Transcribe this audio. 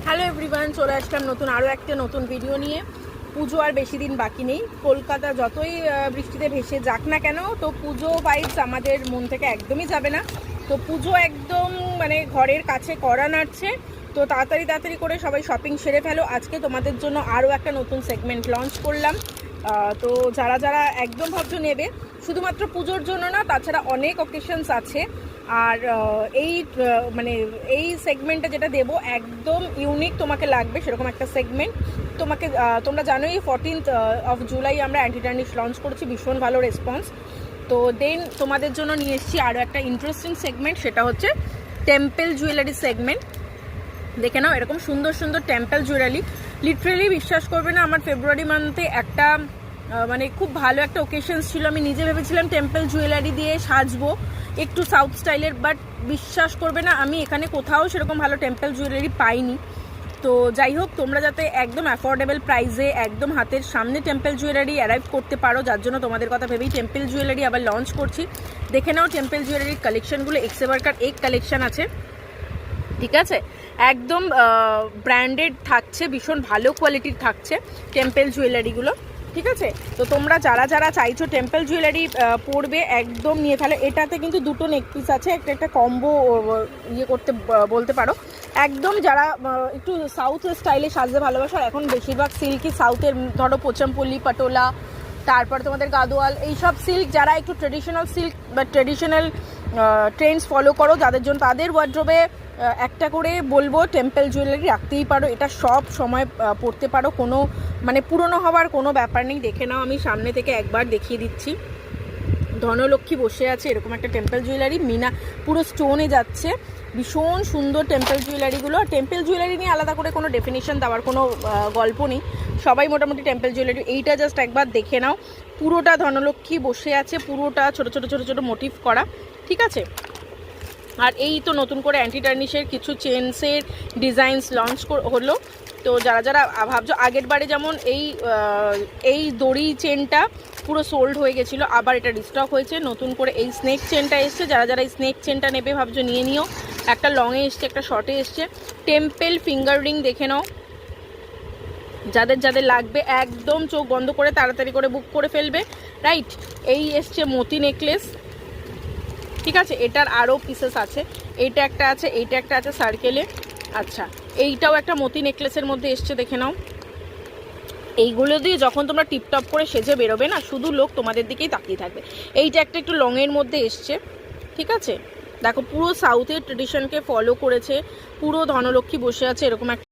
Hello everyone, চলে আসলাম আরও একটা নতুন ভিডিও নিয়ে। পুজো আর বেশি দিন বাকি নেই। কলকাতা যতই বৃষ্টিতে ভেসে যাক না কেন, তো পুজো ভাইবস আমাদের মন থেকে একদমই যাবে না। তো পুজো একদম মানে ঘরের কাছে করা নাড়ছে। তো তাড়াতাড়ি করে সবাই শপিং সেরে ফেলো। আজকে তোমাদের জন্য আরও একটা নতুন সেগমেন্ট লঞ্চ করলাম। তো যারা যারা একদম ভাবছো নেবে, শুধুমাত্র পুজোর জন্য না, তাছাড়া অনেক অকেশনস আছে। আর এই সেগমেন্টটা যেটা দেবো একদম ইউনিক তোমাকে লাগবে, সেরকম একটা সেগমেন্ট তোমাকে। তোমরা জানোই 14th of July আমরা অ্যান্টি টার্নিশ লঞ্চ করেছি, ভীষণ ভালো রেসপন্স। তো দেন তোমাদের জন্য নিয়ে এসেছি আরও একটা ইন্টারেস্টিং সেগমেন্ট, সেটা হচ্ছে টেম্পল জুয়েলারি সেগমেন্ট। দেখে নাও, এরকম সুন্দর সুন্দর টেম্পল জুয়েলারি। লিটারেলি বিশ্বাস করবে না, আমার ফেব্রুয়ারি মান্থে একটা মানে খুব ভালো একটা ওকেশনস ছিল। আমি নিজে ভেবেছিলাম টেম্পল জুয়েলারি দিয়ে সাজবো একটু সাউথ স্টাইলের, বাট বিশ্বাস করবে না, আমি এখানে কোথাও সেরকম ভালো টেম্পল জুয়েলারি পাইনি। তো যাই হোক, তোমরা যাতে একদম অ্যাফোর্ডেবল প্রাইসে একদম হাতের সামনে টেম্পল জুয়েলারি অ্যারাইভ করতে পারো, যার জন্য তোমাদের কথা ভেবেই টেম্পল জুয়েলারি আবার লঞ্চ করছি। দেখে নাও টেম্পল জুয়েলারির কালেকশনগুলো, এক্সেবারকার এক কালেকশন আছে, ঠিক আছে? একদম ব্র্যান্ডেড থাকছে, ভীষণ ভালো কোয়ালিটির থাকছে টেম্পল জুয়েলারিগুলো, ঠিক আছে? তো তোমরা যারা যারা চাইছো টেম্পল জুয়েলারি পরবে, একদম নিয়ে ফেলো। এটাতে কিন্তু দুটো নেকপিস আছে, একটা কম্বো করতে বলতে পারো। একদম যারা একটু সাউথ স্টাইলে সাজতে ভালোবাসো, এখন বেশিরভাগ সিল্কই সাউথের, ধরো পোচামপল্লি, পাটোলা, তারপর তোমাদের গাদোয়াল, এইসব সিল্ক যারা একটু ট্রেডিশনাল সিল্ক বা ট্রেডিশনাল ট্রেন্ডস ফলো করো, যাদের জন্য তাদের ওয়ার্ড্রোবে একটা করে বলবো টেম্পল জুয়েলারি রাখতেই পারো। এটা সব সময় পরতে পারো, কোনো মানে পুরনো হওয়ার কোনো ব্যাপার নেই। দেখে নাও, আমি সামনে থেকে একবার দেখিয়ে দিচ্ছি। ধনলক্ষ্মী বসে আছে, এরকম একটা টেম্পল জুয়েলারি, মিনা পুরো স্টোনে যাচ্ছে, ভীষণ সুন্দর টেম্পল জুয়েলারিগুলো। টেম্পল জুয়েলারি নিয়ে আলাদা করে কোনো ডেফিনেশন দেওয়ার কোনো গল্প নেই, সবাই মোটামুটি টেম্পল জুয়েলারি। এইটা জাস্ট একবার দেখে নাও, পুরোটা ধনলক্ষ্মী বসে আছে, পুরোটা ছোট ছোট ছোট ছোট মোটিভ করা, ঠিক আছে? আর এই তো নতুন করে অ্যান্টি টার্নিশের কিছু চেনসের ডিজাইনস লঞ্চ হলো। তো যারা যারা ভাবছো, আগের বারে যেমন এই দড়ি চেনটা পুরো সোল্ড হয়ে গেছিলো, আবার এটা রিস্টক হয়েছে, নতুন করে এই স্নেক চেনটা এসছে। যারা যারা এই স্নেক চেনটা নেবে ভাবছো, নিয়ে নিও। একটা লংয়ে এসছে, একটা শর্টে এসছে। টেম্পল ফিঙ্গার রিং দেখে নাও, যাদের যাদের লাগবে একদম চোখ বন্ধ করে তাড়াতাড়ি করে বুক করে ফেলবে, রাইট? এই এসছে মতি নেকলেস, ঠিক আছে? এটার আরও পিসেস আছে, এইটা একটা আছে, এইটা একটা আছে সার্কেলে। আচ্ছা, এইটাও একটা মতি নেকলেসের মধ্যে এসছে, দেখে নাও। এইগুলো দিয়ে যখন তোমরা টিপটপ করে সেজে বেরোবে না, শুধু লোক তোমাদের দিকেই তাকিয়ে থাকবে। এইটা একটা একটু লংয়ের মধ্যে এসছে, ঠিক আছে? দেখো, পুরো সাউথের ট্রেডিশনকে ফলো করেছে, পুরো ধনলক্ষ্মী বসে আছে, এরকম একটা